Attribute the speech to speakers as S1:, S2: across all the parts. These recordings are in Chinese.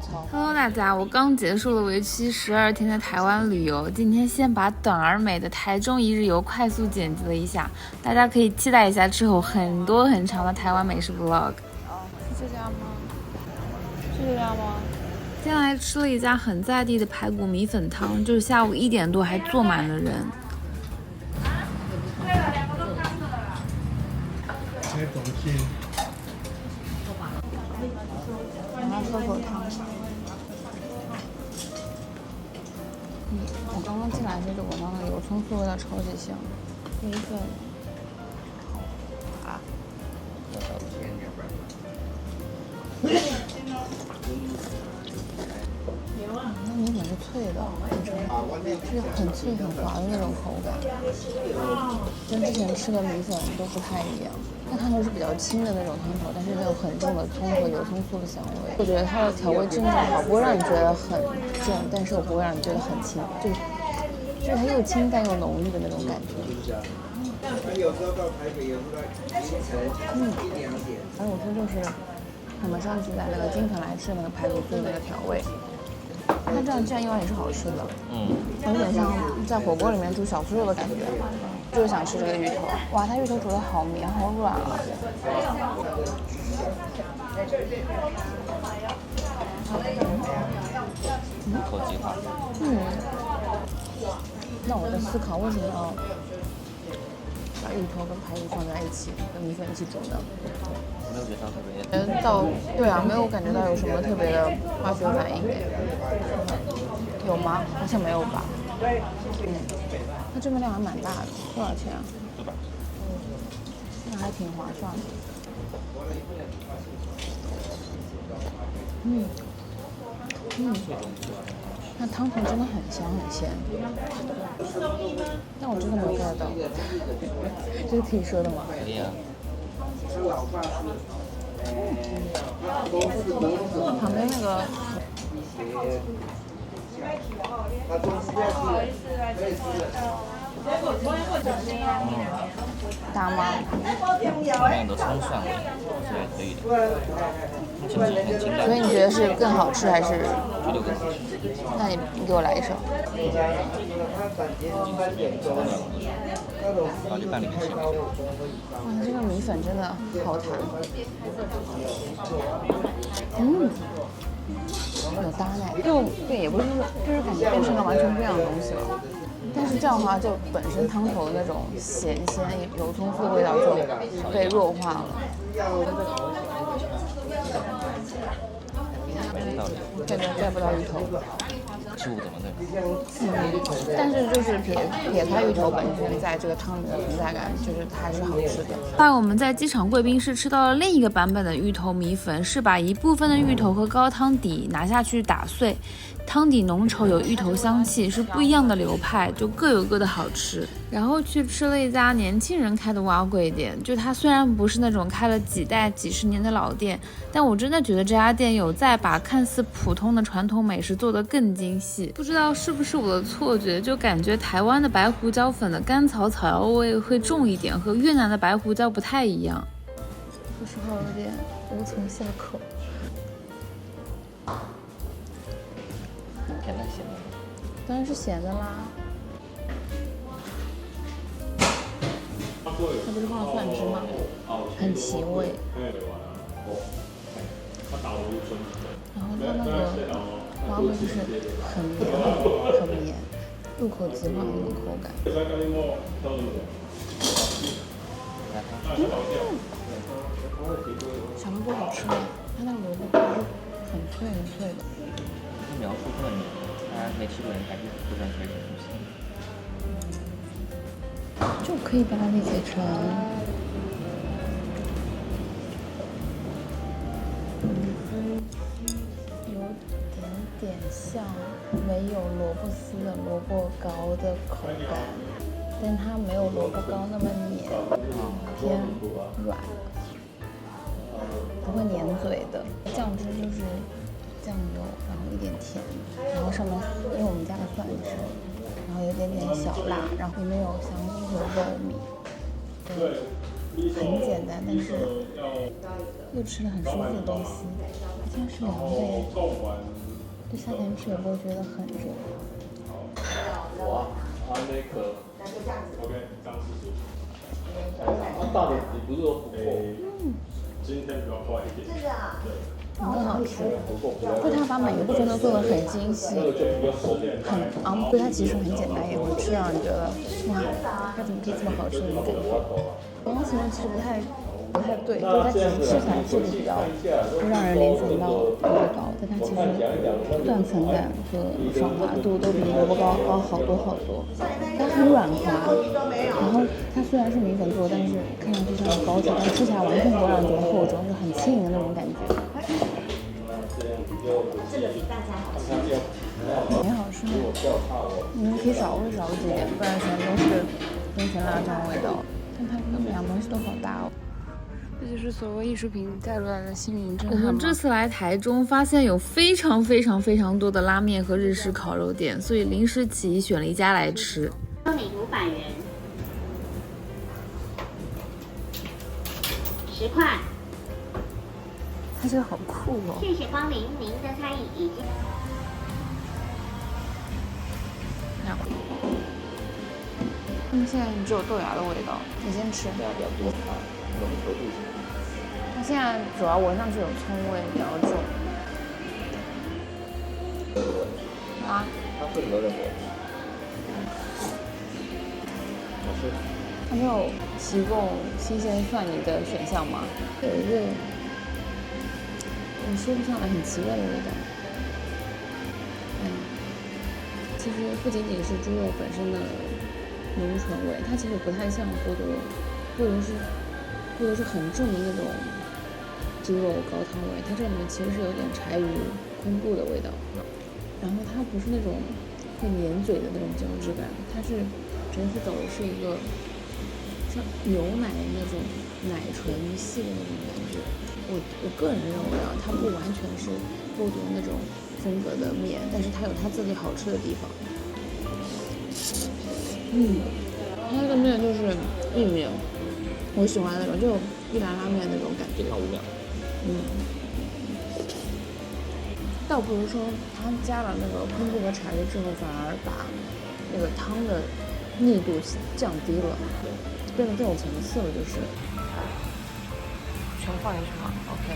S1: 操
S2: Hello， 大家，我刚结束了为期12天的台湾旅游，今天先把短而美的台中一日游快速剪辑了一下，大家可以期待一下之后很多很长的台湾美食 vlog。
S1: 是这家吗？是这家吗？
S2: 今天来吃了一家很在地的排骨米粉汤，就是下午1点多还坐满了人。
S1: 拿喝口汤。我刚刚进来的时候就闻到那个油葱酥味道超级香，米粉好滑。那米粉是脆的，是很脆很滑的那种口感，跟之前吃的米粉都不太一样。那汤头是比较轻的那种汤头，但是没有很重的葱和油葱酥的香味。我觉得它的调味正好，不会让你觉得很重，但是又不会让你觉得很轻，就是它又清淡又浓郁的那种感觉。排骨酥就是我们上次在那个金盆来吃的那个排骨酥的那个调味。它这样蘸料也是好吃的，有点像在火锅里面煮小酥肉的感觉，就是想吃这个芋头。哇，它芋头煮的好绵好软啊！
S3: 口计划。
S1: 那我在思考为什么要把芋头跟排骨放在一起，跟米粉一起煮呢？
S3: 没有觉得特别。
S1: 对啊，没有感觉到有什么特别的化学反应。有吗？好像没有吧。它这份量还蛮大的，多少钱啊
S3: ？400。
S1: 那还挺划算的。那汤头真的很香很鲜。但我真的没有 get 到，这是可以说的吗？
S3: 可以啊。
S1: 旁边那个。大吗？
S3: 里面的葱蒜味，所以可以的。很清淡。
S1: 所以你觉得是更好吃还是？
S3: 绝对更好吃。
S1: 那你给我来一勺。
S3: 然后就拌里面去。
S1: 哇，这个米粉真的好弹。有搭奶，对，也不是说，就是感觉变成了完全不一样的东西了。但是这样的话，就本身汤头的那种咸鲜油葱酥的味道就被弱化了。对，get 不到芋头。
S3: 15怎么对？
S1: 但是就是撇开芋头本身在这个汤里的存在感，就是它还是好吃的。
S2: 后来我们在机场贵宾室吃到了另一个版本的芋头米粉，是把一部分的芋头和高汤底拿下去打碎，汤底浓稠有芋头香气，是不一样的流派，就各有各的好吃。然后去吃了一家年轻人开的蛙贵店，就它虽然不是那种开了几代几十年的老店，但我真的觉得这家店有在把看似普通的传统美食做得更精细。不知道是不是我的错觉，就感觉台湾的白胡椒粉的甘草草药味会重一点，和越南的白胡椒不太一样。
S1: 说实话有点无从下口。
S3: 甜的咸的？
S1: 当然是咸的啦。它不是放了蒜汁吗？很奇味。然后它那个花味就是很绵很绵，入口即化的那种口感。小萝卜好吃吗？它那个萝卜是很脆很脆的。
S3: 这描述根本没吃过人还是不知道这是什么东西。
S1: 就可以把它理解成有点像没有萝卜丝的萝卜糕的口感，但它没有萝卜糕那么黏，偏软，不会粘嘴的。酱汁就是酱油，然后一点甜，然后上面因为我们加了蒜汁，然后有点小辣，然后里面有香菇和肉米，对，很简单，但是又吃的很舒服的东西。它竟然是凉的耶！就夏天吃也不会觉得很热。
S4: 大点，你不是说不够？今天比较快一点。
S1: 很好吃，就它把每个部分都做得很精细，很昂贵，它其实很简单，也不是让人觉得哇，它怎么可以这么好吃的那种感觉。刚刚形容其实不太对，就是它其实吃起来质地比较会让人联想到萝卜糕，但它其实断层感和爽滑度都比萝卜糕高好多好多。它很软滑，然后它虽然是米粉做，但是看上去像个包子，但吃起来完全不会让人觉得厚重，就很轻盈的那种感觉。
S5: 这个比大家好吃。
S1: 挺好吃的，你们可以少味少几点，不然全都是甜甜辣酱味道。但它跟每样东西都好搭哦。这就是所谓艺术品带出来的心灵震撼吗？
S2: 我们这次来台中，发现有非常多的拉面和日式烤肉店，所以临时起意选了一家来吃。
S5: 收你500元，10块。
S1: 它这个好酷哦！
S5: 谢谢光临，您的餐饮已经。
S1: 现在只有豆芽的味道，你先吃。
S3: 对啊，比较多它浓稠度。
S1: 它现在主要闻上去有葱味比较重。啊？
S3: 它混合任何。好吃。
S1: 它没有提供新鲜蒜泥的选项吗？有一个我说不上来很奇怪的味道。其实不仅仅是猪肉本身的浓醇味，它其实不太像菠萝，菠萝是很重的那种猪肉高汤味，它这里面其实是有点柴鱼昆布的味道，然后它不是那种会粘嘴的那种胶质感，它是整体走的是一个像牛奶那种奶纯细的那种感觉。我个人认为啊，它不完全是菠萝那种风格的面，但是它有它自己好吃的地方。它的面就是意面，我喜欢那种就一兰拉面那种感觉。
S3: 1汤5秒。
S1: 倒不如说它加了那个昆布和柴鱼之后，反而把那个汤的腻度降低了，变得更有层次了，就是。全放进去吗 ？OK。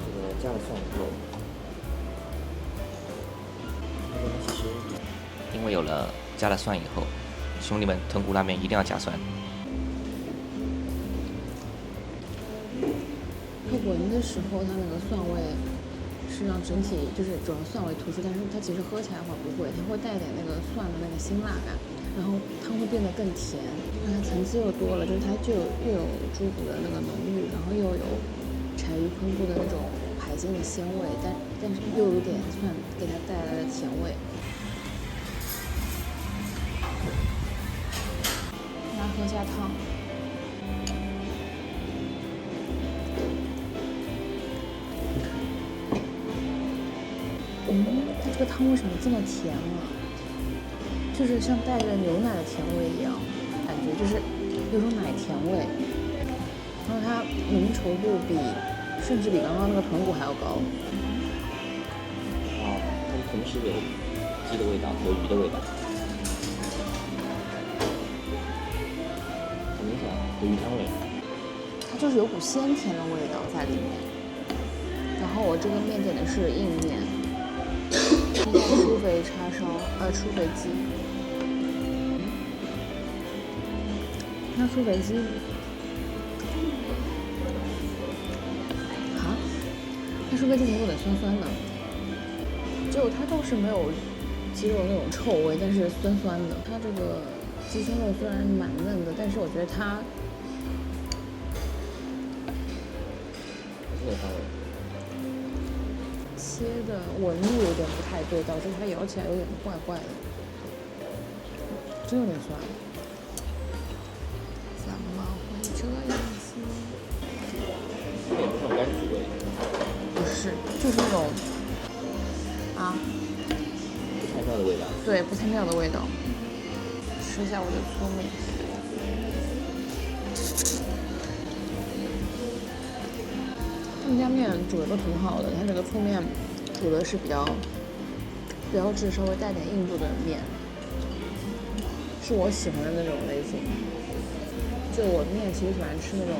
S3: 这个加了蒜以后，其实因为有了加了蒜以后，兄弟们豚骨拉面一定要加蒜。
S1: 它闻的时候，它那个蒜味是让整体就是主要蒜味突出，但是它其实喝起来的话不会，它会带点那个蒜的那个辛辣感，然后汤会变得更甜，它层次又多了，就是它又有猪骨的那个浓郁，然后又有柴鱼昆布的那种海鲜的鲜味，但是又有点蒜给它带来的甜味。然后加汤。它这个汤为什么这么甜啊？就是像带着牛奶的甜味一样，感觉就是有种奶甜味。然后它浓稠度甚至比刚刚那个豚骨还要高。
S3: 它同时有鸡的味道，有鱼的味道。很明显，有鱼汤味。
S1: 它就是有股鲜甜的味道在里面。然后我这个面点的是硬面。粗肥叉烧，粗肥鸡。那粗肥鸡，它粗肥鸡有点酸酸的，就它倒是没有鸡肉那种臭味，但是酸酸的。它这个鸡胸肉虽然蛮嫩的，但是我觉得它切的纹路有点不太对，导致它咬起来有点怪怪的，真有点酸。怎么会这样子？
S3: 也不是那种柑橘味。
S1: 不是，就是那种
S3: 不太妙的味道。
S1: 对，不太妙的味道。吃一下我的粗面。煮的都挺好的，它这个粗面煮的是比较标志稍微带点硬度的面，是我喜欢的那种类型。就我面其实喜欢吃那种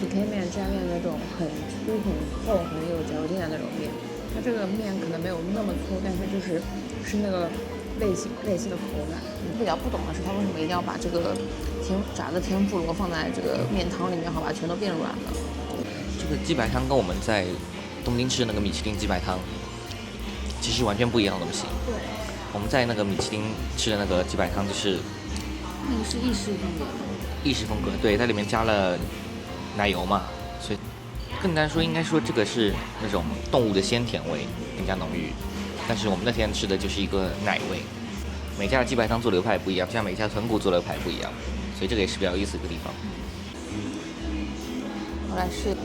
S1: PK 面、蘸面那种很粗、很厚、很有嚼劲的那种面。它这个面可能没有那么粗，但是就是那个类似的口感。比较不懂的是，它为什么一定要把这个炸的天妇罗放在这个面汤里面，好把全都变软了？
S3: 这个鸡白汤跟我们在东京吃的那个米其林鸡白汤其实完全不一样的东西。
S1: 对，
S3: 我们在那个米其林吃的那个鸡白汤就是
S2: 那个是意式风格，
S3: 意式风格，对，在里面加了奶油嘛，所以更单说应该说这个是那种动物的鲜甜味更加浓郁，但是我们那天吃的就是一个奶味。每家的鸡白汤做流派不一样，像每家豚骨做流派不一样，所以这个也是比较有意思的一个地方。
S1: 我来试，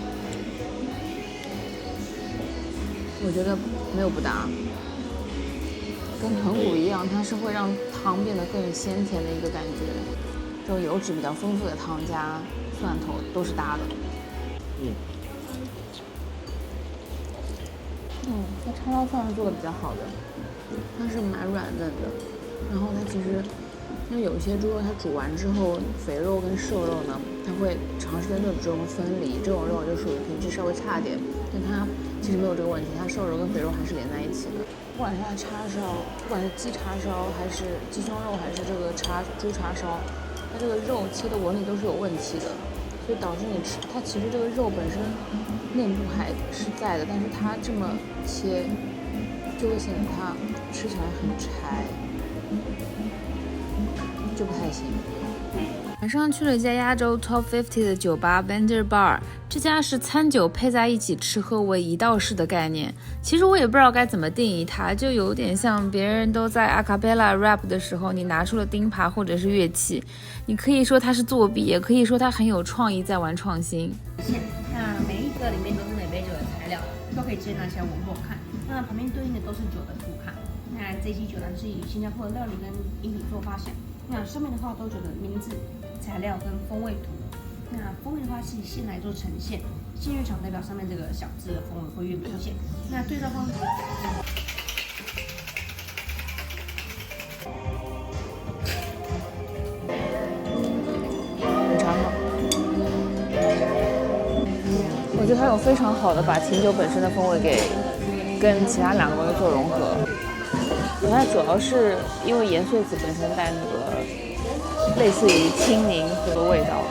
S1: 我觉得没有不搭，跟豚骨一样，它是会让汤变得更鲜甜的一个感觉。就油脂比较丰富的汤加蒜头都是搭的。它叉烧算是做的比较好的，它是蛮软嫩的。然后它其实，因为有一些猪肉它煮完之后，肥肉跟瘦肉呢，它会长时间热之后分离，这种肉就属于品质稍微差点，但它其实没有这个问题，它瘦肉跟肥肉还是连在一起的。不管是它叉烧，不管是鸡叉烧还是鸡胸肉，还是这个猪叉烧，它这个肉切的纹理都是有问题的，所以导致你吃它其实这个肉本身内部还是在的，但是它这么切就会显得它吃起来很柴，就不太行。
S2: 晚上去了一家亚洲 Top 50的酒吧 Vendor Bar， 这家是餐酒配在一起吃喝为一道式的概念。其实我也不知道该怎么定义它，就有点像别人都在 a cappella rap 的时候，你拿出了钉耙或者是乐器。你可以说它是作弊，也可以说它很有创意，在玩创新。
S6: 那每一个里面都是每杯酒的材料，都可以直接拿起来闻闻看。那旁边对应的都是酒的图卡。那这一期酒呢是以新加坡的料理跟饮品做发想。那上面的话都酒的名字、材料跟风味图。那风味的话是以线来做呈现，线越长代表上面这个小字的风味会越明显。那对照方式。
S1: 我觉得它有非常好的把琴酒本身的风味给跟其他两个东西做融合。它主要是因为盐碎子本身带那个类似于青柠的味道。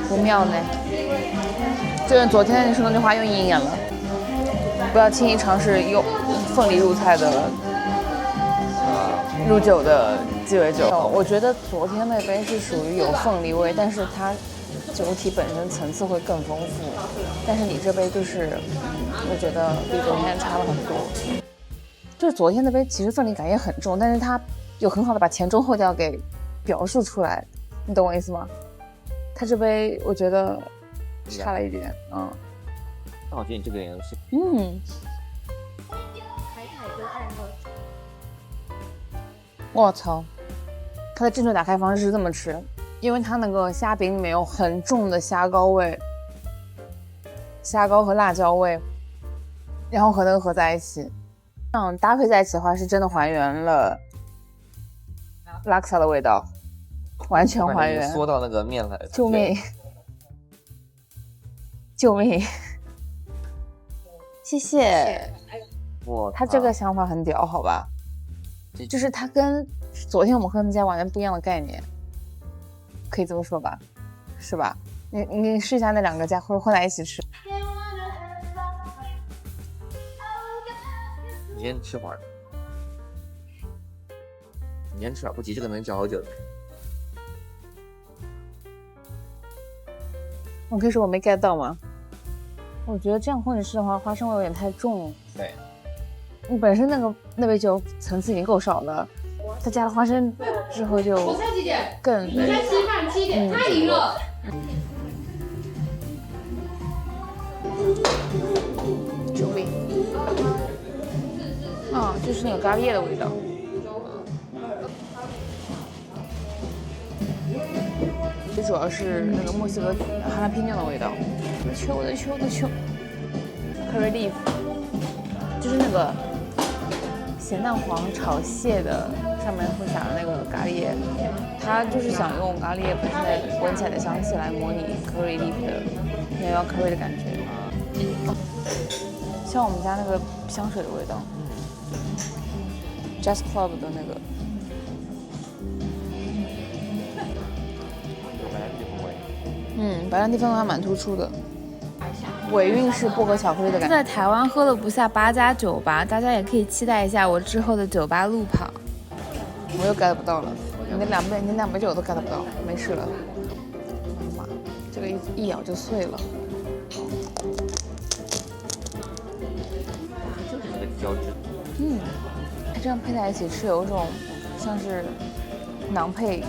S1: 不妙呢，就跟昨天你说那句话又应验了。不要轻易尝试用凤梨入菜的入酒的鸡尾酒。我觉得昨天那杯是属于有凤梨味，但是它酒体本身层次会更丰富。但是你这杯就是，我觉得比昨天差了很多。就是昨天那杯其实凤梨感也很重，但是它有很好的把前中后调给表述出来，你懂我意思吗？它这杯我觉得差了一点，
S3: 但我觉得你这个也是，
S1: 我操，它的正确打开方式是这么吃，因为它那个虾饼里面有很重的虾膏味，虾膏和辣椒味，然后和那个合在一起，这样搭配在一起的话，是真的还原了拉克萨的味道，完全还原。
S3: 缩到那个面来，
S1: 救命！救命！谢谢。他这个想法很屌，好吧？就是他跟昨天我们喝那家完全不一样的概念，可以这么说吧？是吧？你试一下那两个家或者混在一起吃。
S3: 你先吃会儿，你先吃啊，不急，这个能嚼好久的。
S1: 我可以说我没 get 到吗？我觉得这样混着吃的话，花生味有点太重了。
S3: 对，
S1: 你本身那杯酒层次已经够少了，再加了花生之后就更。
S7: 你才吃饭7点，他赢了。
S1: 救命！
S2: 就是那个咖喱叶的味道。最主要是那个墨西哥哈拉皮妞的味道。我的球 curry leaf 就是那个咸蛋黄炒蟹的上面会撒的那个咖喱叶，它就是想用咖喱叶本身的闻起来的香气来模拟 curry leaf 的那要 curry 的感觉，像我们家那个香水的味道，Just Club 的那个。白兰地风味还蛮突出的。尾韵是薄荷巧克力的感觉。在台湾喝了不下8家酒吧，大家也可以期待一下我之后的酒吧路跑。我又 get 不到了，你两杯酒我都 get 不到，没事了。妈，这个一咬就碎了。
S3: 就是那个胶质。
S2: 这样配在一起吃，有一种像是馕配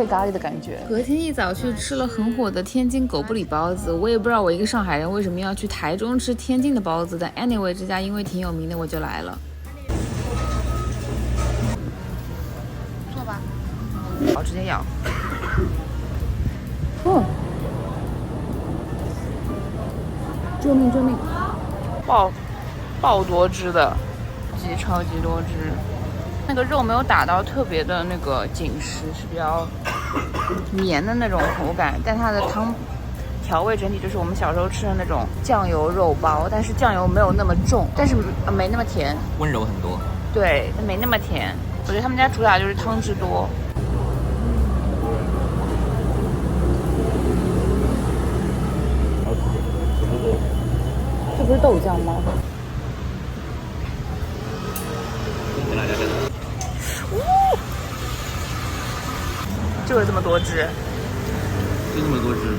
S2: 咖喱的感觉。隔天一早去吃了很火的天津狗不理包子，我也不知道我一个上海人为什么要去台中吃天津的包子，但 anyway 这家因为挺有名的我就来了。不错吧？好，直接咬。救命！爆多汁的，超级多汁。那个肉没有打到特别的那个紧实，是比较绵的那种口感，但它的汤调味整体就是我们小时候吃的那种酱油肉包，但是酱油没有那么重，但是没那么甜，
S3: 温柔很多。
S2: 对，没那么甜。我觉得他们家主打就是汤汁多。这不是豆浆吗？就是这么多汁，
S3: 就这么多汁，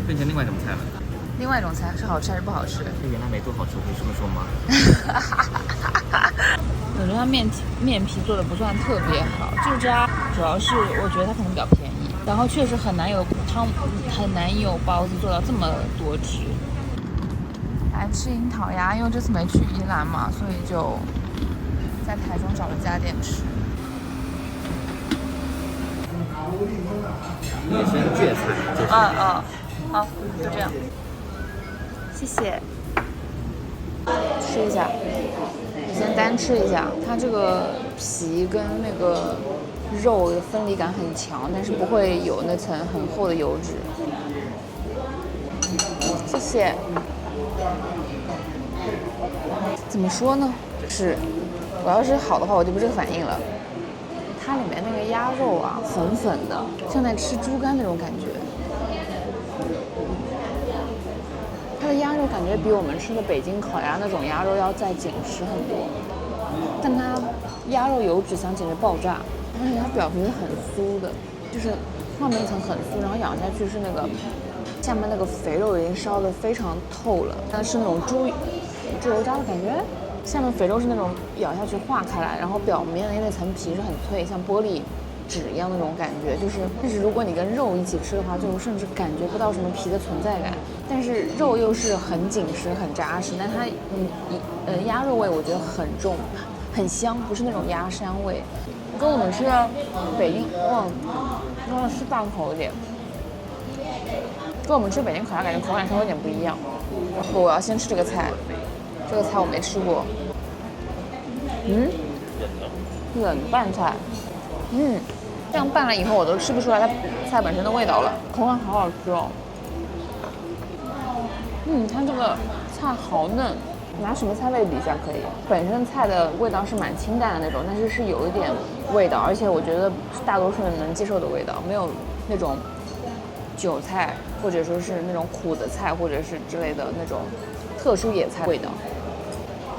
S3: 变成另外一种菜了。
S2: 另外一种菜是好吃还是不好吃？
S3: 原来没多好吃，可以这么说吗？
S2: 我觉得它面皮做的不算特别好，这家主要是我觉得它可能比较便宜，然后确实很难有包子做到这么多汁。来吃樱桃鸭，因为这次没去宜兰嘛，所以就在台中找了家店吃。
S3: 野生芥菜。
S2: 好，就这样，谢谢。吃一下，我先单吃一下，它这个皮跟那个肉的分离感很强，但是不会有那层很厚的油脂。谢谢。怎么说呢？我要是好的话，我就不这个反应了。它里面那个鸭肉啊，粉粉的，像在吃猪肝那种感觉。它的鸭肉感觉比我们吃的北京烤鸭那种鸭肉要再紧实很多，但它鸭肉油脂香简直爆炸，而且它表皮是很酥的，就是上面一层很酥，然后咬下去是那个下面那个肥肉已经烧得非常透了，但是那种猪油渣的感觉。下面肥肉是那种咬下去化开来，然后表面的那层皮是很脆，像玻璃纸一样那种感觉。但是如果你跟肉一起吃的话，就甚至感觉不到什么皮的存在感。但是肉又是很紧实、很扎实，但它鸭肉味我觉得很重，很香，不是那种鸭膻味。跟我们吃的北京，是大口一点。跟我们吃北京烤鸭感觉口感稍微有点不一样。我要先吃这个菜。这个菜我没吃过，冷拌菜，这样拌了以后我都吃不出来它菜本身的味道了，口感好好吃哦。它这个菜好嫩，拿什么菜类比一下可以？本身菜的味道是蛮清淡的那种，但是有一点味道，而且我觉得是大多数人能接受的味道，没有那种韭菜或者说是那种苦的菜或者是之类的那种特殊野菜味道。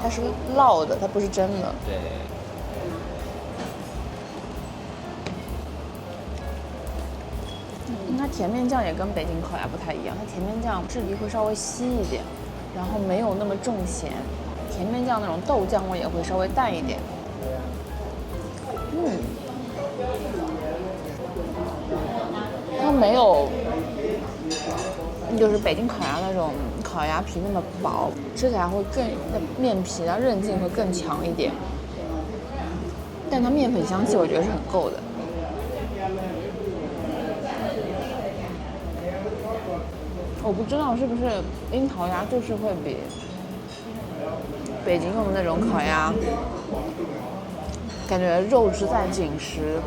S2: 它是烙的，它不是真的。
S3: 对。
S2: 它甜面酱也跟北京烤鸭不太一样，它甜面酱质地会稍微稀一点，然后没有那么重咸。甜面酱那种豆酱味也会稍微淡一点。它没有
S1: 就是北京烤鸭那种烤鸭皮那么薄，吃起来会更面皮的韧劲会更强一点，但它面粉香气我觉得是很够的。我不知道是不是樱桃鸭就是会比北京用的那种烤鸭，感觉肉质再紧实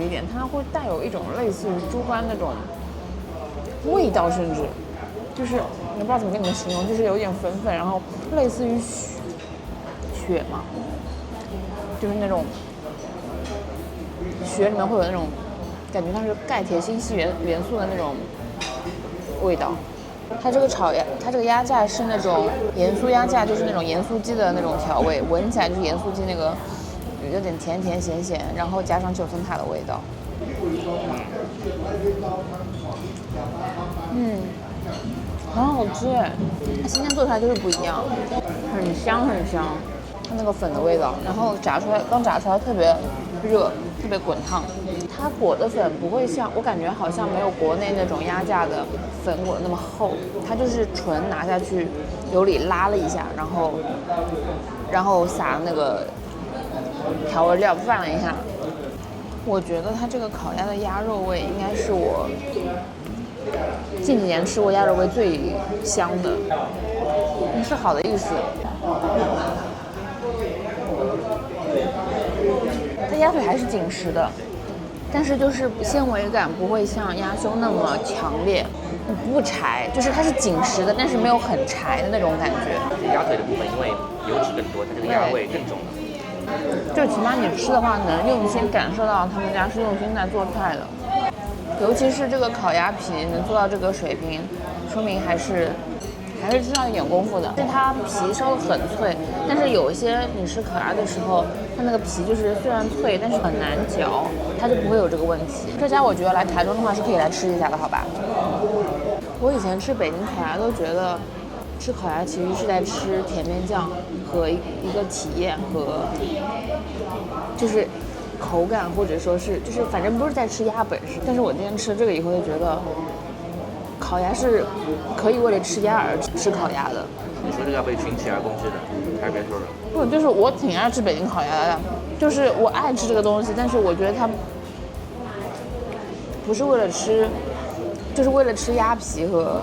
S1: 一点，它会带有一种类似于猪肝那种味道，甚至就是我不知道怎么跟你们形容，就是有点粉粉，然后类似于血嘛，就是那种血里面会有那种感觉，它是钙铁锌硒元素的那种味道。它这个它这个鸭架是那种盐酥鸭架，就是那种盐酥鸡的那种调味，闻起来就是盐酥鸡那个有点甜甜咸咸，然后加上9层塔的味道。很好吃哎，它新鲜做出来就是不一样，很香很香，它那个粉的味道，然后刚炸出来特别热，特别滚烫。它裹的粉不会像我感觉好像没有国内那种鸭架的粉裹的那么厚，它就是纯拿下去油里拉了一下，然后撒那个调味料拌了一下。我觉得它这个烤鸭的鸭肉味应该是我近几年吃过鸭肉味最香的，是好的意思。它鸭腿还是紧实的，但是就是纤维感不会像鸭胸那么强烈，不柴，就是它是紧实的，但是没有很柴的那种感觉。
S3: 鸭腿的部分因为油脂更多，它这个鸭味更重。
S1: 就起码你吃的话，能用心感受到他们家是用心在做菜的。尤其是这个烤鸭皮能做到这个水平，说明还是知道一点功夫的。是它皮烧得很脆，但是有一些你吃烤鸭的时候，它那个皮就是虽然脆，但是很难嚼，它就不会有这个问题。这家我觉得来台中的话是可以来吃一下的，好吧？我以前吃北京烤鸭都觉得吃烤鸭其实是在吃甜面酱和一个体验和就是口感，或者说是就是反正不是在吃鸭本身。但是我今天吃这个以后就觉得烤鸭是可以为了吃鸭而吃烤鸭的。
S3: 你说这个要被群起而攻之的，还是别说了。
S1: 不，就是我挺爱吃北京烤鸭的，就是我爱吃这个东西，但是我觉得它不是为了吃，就是为了吃鸭皮和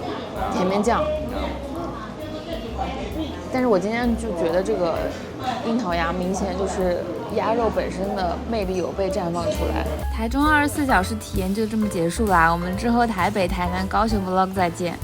S1: 甜面酱。但是我今天就觉得这个樱桃鸭明显就是鸭肉本身的魅力有被绽放出来。
S2: 台中24小时体验就这么结束啦，我们之后台北、台南、高雄 vlog 再见。